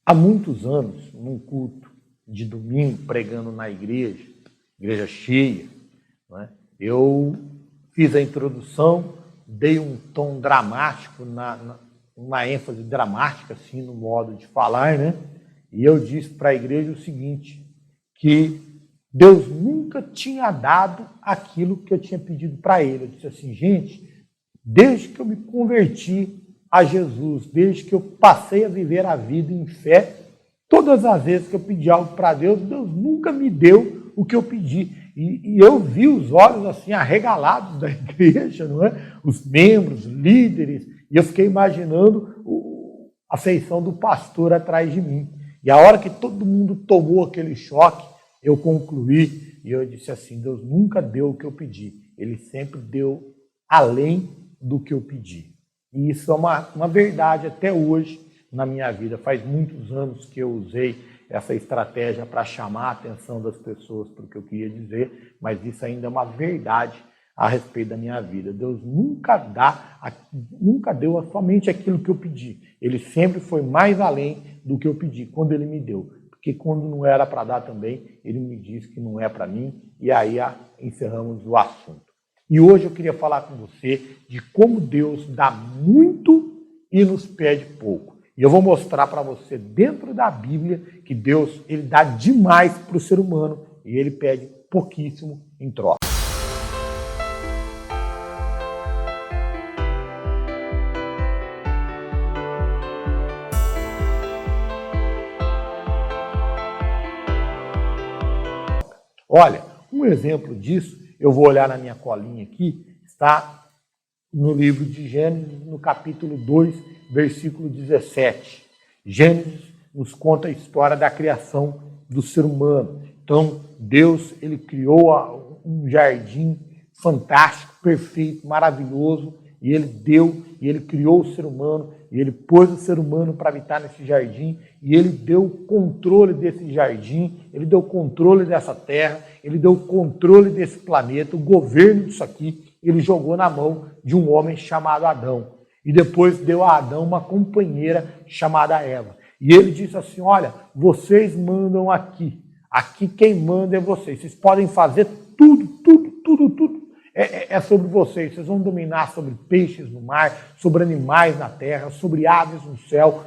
Há muitos anos, num culto de domingo, pregando na igreja cheia, né, eu fiz a introdução, dei um tom dramático, uma ênfase dramática assim, no modo de falar, né? E eu disse para a igreja o seguinte, que Deus nunca tinha dado aquilo que eu tinha pedido para ele. Eu disse assim, gente, desde que eu me converti a Jesus, desde que eu passei a viver a vida em fé, todas as vezes que eu pedi algo para Deus, Deus nunca me deu o que eu pedi. E eu vi os olhos assim arregalados da igreja, não é? Os membros, líderes, e eu fiquei imaginando a feição do pastor atrás de mim. E a hora que todo mundo tomou aquele choque, eu concluí e eu disse assim, Deus nunca deu o que eu pedi, Ele sempre deu além do que eu pedi. E isso é uma verdade até hoje na minha vida. Faz muitos anos que eu usei essa estratégia para chamar a atenção das pessoas para o que eu queria dizer, mas isso ainda é uma verdade a respeito da minha vida. Deus nunca deu somente aquilo que eu pedi. Ele sempre foi mais além do que eu pedi, quando Ele me deu. Porque quando não era para dar também, Ele me disse que não é para mim, e aí encerramos o assunto. E hoje eu queria falar com você de como Deus dá muito e nos pede pouco. E eu vou mostrar para você dentro da Bíblia que Deus ele dá demais para o ser humano e Ele pede pouquíssimo em troca. Olha, um exemplo disso, eu vou olhar na minha colinha aqui, está no livro de Gênesis, no capítulo 2, versículo 17. Gênesis nos conta a história da criação do ser humano. Então, Deus ele criou um jardim fantástico, perfeito, maravilhoso, e Ele criou o ser humano, e Ele pôs o ser humano para habitar nesse jardim, e Ele deu o controle desse jardim, Ele deu o controle dessa terra, Ele deu o controle desse planeta, o governo disso aqui, Ele jogou na mão de um homem chamado Adão. E depois deu a Adão uma companheira chamada Eva. E Ele disse assim, olha, vocês mandam aqui. Aqui quem manda é vocês. Vocês podem fazer tudo. É sobre vocês. Vocês vão dominar sobre peixes no mar, sobre animais na terra, sobre aves no céu.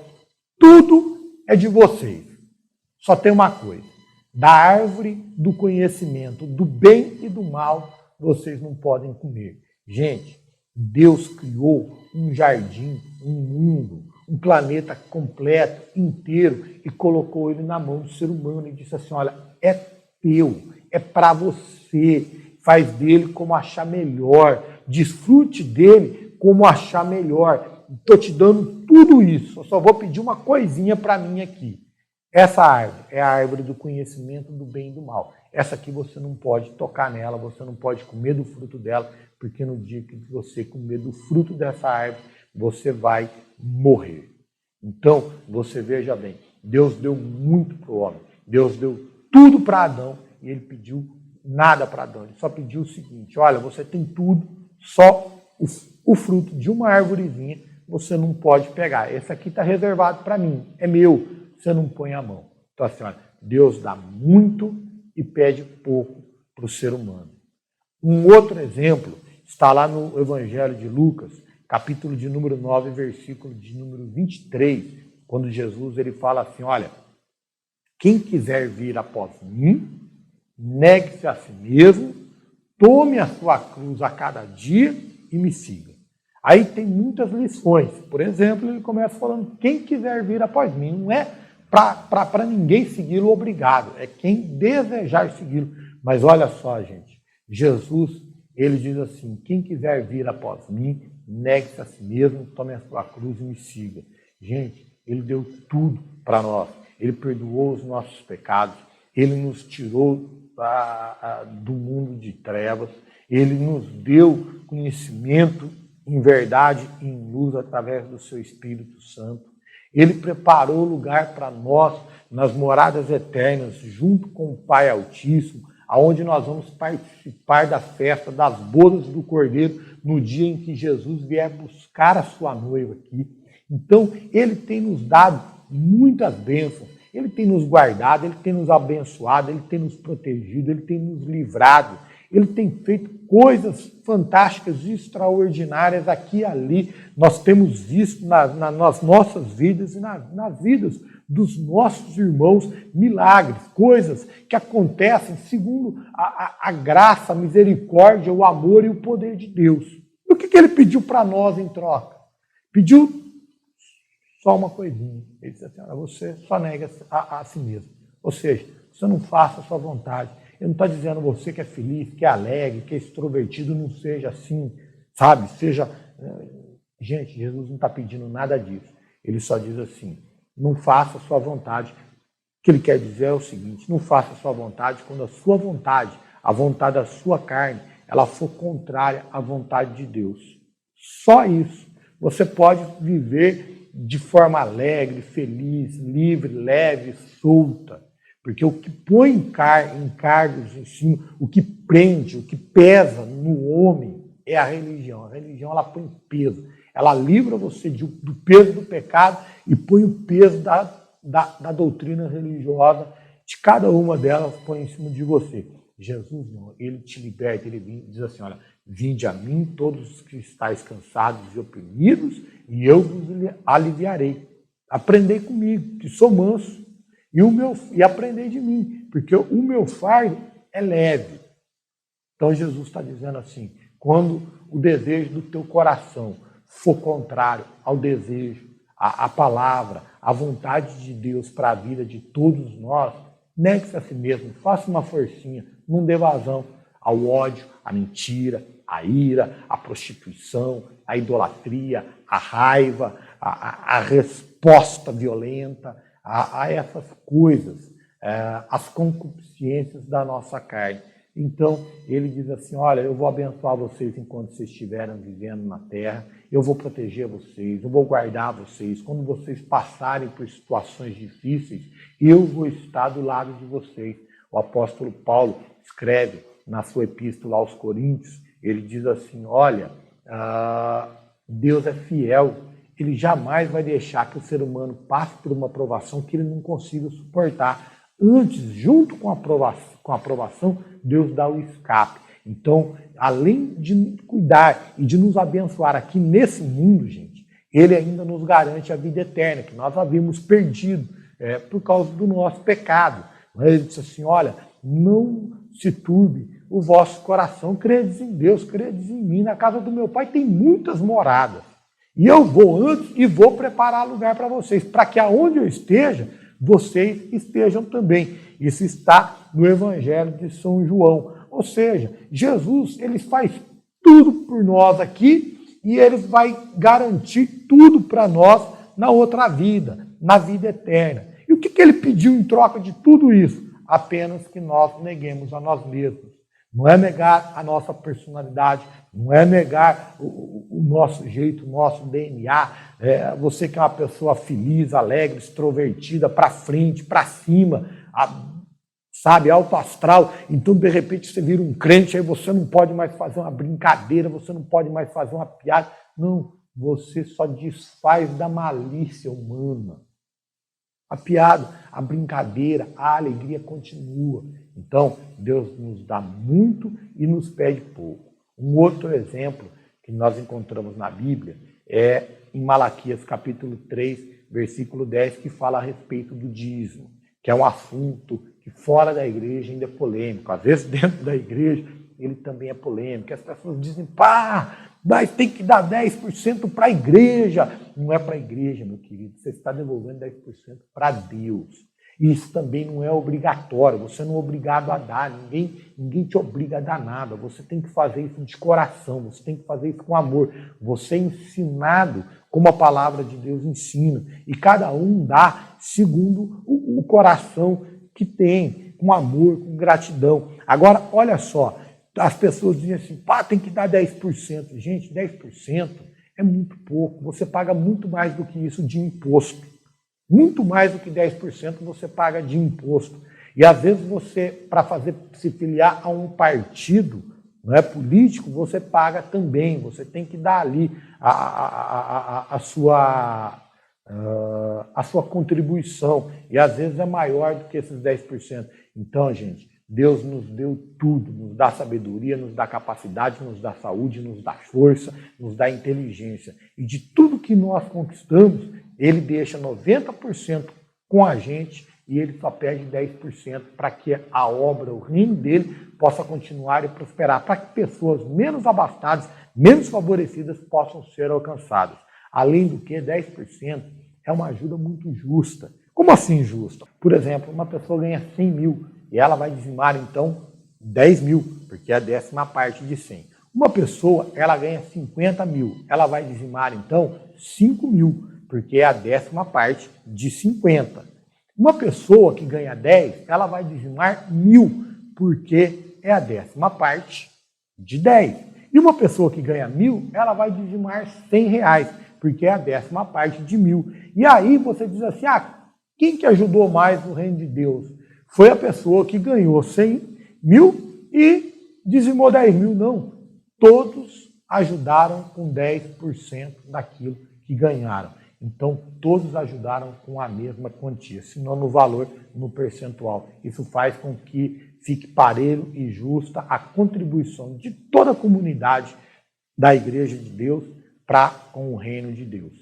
Tudo é de vocês. Só tem uma coisa. Da árvore do conhecimento, do bem e do mal, vocês não podem comer. Gente, Deus criou um jardim, um mundo, um planeta completo, inteiro, e colocou ele na mão do ser humano e disse assim, olha, é teu, é para você, faz dele como achar melhor, desfrute dele como achar melhor. Estou te dando tudo isso, eu só vou pedir uma coisinha para mim aqui. Essa árvore é a árvore do conhecimento do bem e do mal. Essa aqui você não pode tocar nela, você não pode comer do fruto dela, porque no dia que você comer do fruto dessa árvore, você vai morrer. Então, você veja bem, Deus deu muito para o homem, Deus deu tudo para Adão e Ele pediu nada para Adão. Ele só pediu o seguinte, olha, você tem tudo, só o fruto de uma árvorezinha você não pode pegar. Esse aqui está reservado para mim, é meu, você não põe a mão. Então, assim, olha, Deus dá muito e pede pouco para o ser humano. Um outro exemplo está lá no Evangelho de Lucas, capítulo de número 9, versículo de número 23, quando Jesus ele fala assim, olha, quem quiser vir após mim, negue-se a si mesmo, tome a sua cruz a cada dia e me siga. Aí tem muitas lições. Por exemplo, ele começa falando, quem quiser vir após mim, não é para ninguém segui-lo obrigado, é quem desejar segui-lo. Mas olha só, gente, Jesus, ele diz assim, quem quiser vir após mim, negue-se a si mesmo, tome a sua cruz e me siga. Gente, ele deu tudo para nós, ele perdoou os nossos pecados, ele nos tirou do mundo de trevas, ele nos deu conhecimento em verdade e em luz através do seu Espírito Santo. Ele preparou lugar para nós nas moradas eternas, junto com o Pai Altíssimo, aonde nós vamos participar da festa das bodas do Cordeiro, no dia em que Jesus vier buscar a sua noiva aqui. Então, Ele tem nos dado muitas bênçãos. Ele tem nos guardado, Ele tem nos abençoado, Ele tem nos protegido, Ele tem nos livrado. Ele tem feito coisas fantásticas e extraordinárias aqui e ali. Nós temos visto nas nossas vidas e nas vidas dos nossos irmãos milagres, coisas que acontecem segundo a graça, a misericórdia, o amor e o poder de Deus. E o que Ele pediu para nós em troca? Pediu só uma coisinha. Ele disse assim, você só nega a si mesmo. Ou seja, você não faça a sua vontade. Ele não está dizendo você que é feliz, que é alegre, que é extrovertido, não seja assim, sabe? Seja... Gente, Jesus não está pedindo nada disso. Ele só diz assim, não faça a sua vontade. O que ele quer dizer é o seguinte, não faça a sua vontade quando a sua vontade, a vontade da sua carne, ela for contrária à vontade de Deus. Só isso. Você pode viver de forma alegre, feliz, livre, leve, solta. Porque o que põe encargos em cima, o que prende, o que pesa no homem é a religião. A religião, ela põe peso. Ela livra você do peso do pecado e põe o peso da doutrina religiosa, de cada uma delas põe em cima de você. Jesus não, ele te liberta, ele diz assim, olha, vinde a mim todos os que estáis cansados e oprimidos e eu vos aliviarei. Aprendei comigo, que sou manso. E aprender de mim, porque o meu fardo é leve. Então Jesus está dizendo assim, quando o desejo do teu coração for contrário ao desejo, à palavra, à vontade de Deus para a vida de todos nós, negue-se a si mesmo, faça uma forcinha, não dê vazão ao ódio, à mentira, à ira, à prostituição, à idolatria, à raiva, à resposta violenta, a essas coisas, as concupiscências da nossa carne. Então, ele diz assim, olha, eu vou abençoar vocês enquanto vocês estiverem vivendo na terra, eu vou proteger vocês, eu vou guardar vocês. Quando vocês passarem por situações difíceis, eu vou estar do lado de vocês. O apóstolo Paulo escreve na sua epístola aos Coríntios, ele diz assim, olha, Deus é fiel, ele jamais vai deixar que o ser humano passe por uma provação que ele não consiga suportar. Antes, junto com a aprovação, Deus dá o escape. Então, além de cuidar e de nos abençoar aqui nesse mundo, gente, ele ainda nos garante a vida eterna, que nós havíamos perdido por causa do nosso pecado. Ele disse assim, olha, não se turbe o vosso coração, credes em Deus, credes em mim. Na casa do meu pai tem muitas moradas. E eu vou antes e vou preparar lugar para vocês, para que aonde eu esteja, vocês estejam também. Isso está no Evangelho de São João. Ou seja, Jesus, ele faz tudo por nós aqui e ele vai garantir tudo para nós na outra vida, na vida eterna. E o que ele pediu em troca de tudo isso? Apenas que nós neguemos a nós mesmos. Não é negar a nossa personalidade, não é negar o nosso jeito, o nosso DNA. Você que é uma pessoa feliz, alegre, extrovertida, para frente, para cima, sabe, alto astral. Então, de repente, você vira um crente, aí você não pode mais fazer uma brincadeira, você não pode mais fazer uma piada. Não, você só desfaz da malícia humana. A piada, a brincadeira, a alegria continua. Então, Deus nos dá muito e nos pede pouco. Um outro exemplo que nós encontramos na Bíblia é em Malaquias capítulo 3, versículo 10, que fala a respeito do dízimo, que é um assunto que fora da igreja ainda é polêmico. Às vezes dentro da igreja ele também é polêmico. As pessoas dizem, mas tem que dar 10% para a igreja. Não é para a igreja, meu querido. Você está devolvendo 10% para Deus. Isso também não é obrigatório, você não é obrigado a dar, ninguém te obriga a dar nada, você tem que fazer isso de coração, você tem que fazer isso com amor, você é ensinado como a palavra de Deus ensina, e cada um dá segundo o coração que tem, com amor, com gratidão. Agora, olha só, as pessoas dizem assim, tem que dar 10%, gente, 10% é muito pouco, você paga muito mais do que isso de imposto. Muito mais do que 10% você paga de imposto. E às vezes você, para se filiar a um partido, não é político, você paga também. Você tem que dar ali a sua a sua contribuição, e às vezes é maior do que esses 10%. Então, gente, Deus nos deu tudo, nos dá sabedoria, nos dá capacidade, nos dá saúde, nos dá força, nos dá inteligência. E de tudo que nós conquistamos, Ele deixa 90% com a gente e Ele só perde 10% para que a obra, o reino dele, possa continuar e prosperar, para que pessoas menos abastadas, menos favorecidas possam ser alcançadas. Além do que, 10% é uma ajuda muito justa. Como assim justa? Por exemplo, uma pessoa ganha 100 mil e ela vai dizimar, então, 10 mil, porque é a 10ª parte de 100. Uma pessoa, ela ganha 50 mil, ela vai dizimar, então, 5 mil, porque é a 10ª parte de 50. Uma pessoa que ganha 10, ela vai dizimar 1.000, porque é a 10ª parte de 10. E uma pessoa que ganha 1.000, ela vai dizimar R$100, porque é a 10ª parte de 1.000. E aí você diz assim, quem que ajudou mais no reino de Deus? Foi a pessoa que ganhou 100 mil e dizimou 10 mil. Não, todos ajudaram com 10% daquilo que ganharam. Então, todos ajudaram com a mesma quantia, se não no valor, no percentual. Isso faz com que fique parelho e justa a contribuição de toda a comunidade da Igreja de Deus para com o reino de Deus.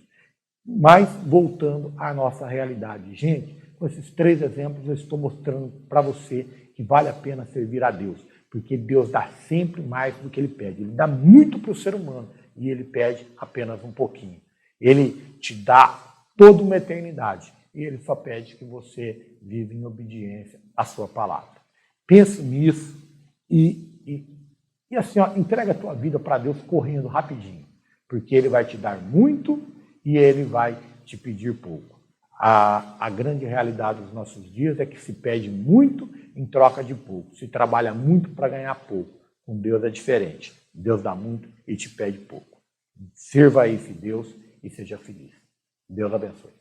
Mas, voltando à nossa realidade, gente, com esses 3 exemplos eu estou mostrando para você que vale a pena servir a Deus, porque Deus dá sempre mais do que Ele pede. Ele dá muito para o ser humano e Ele pede apenas um pouquinho. Ele te dá toda uma eternidade e Ele só pede que você viva em obediência à sua palavra. Pense nisso e assim, entrega a tua vida para Deus correndo rapidinho, porque Ele vai te dar muito e Ele vai te pedir pouco. A grande realidade dos nossos dias é que se pede muito em troca de pouco. Se trabalha muito para ganhar pouco. Com Deus é diferente. Deus dá muito e te pede pouco. Sirva a esse Deus e seja feliz. Deus abençoe.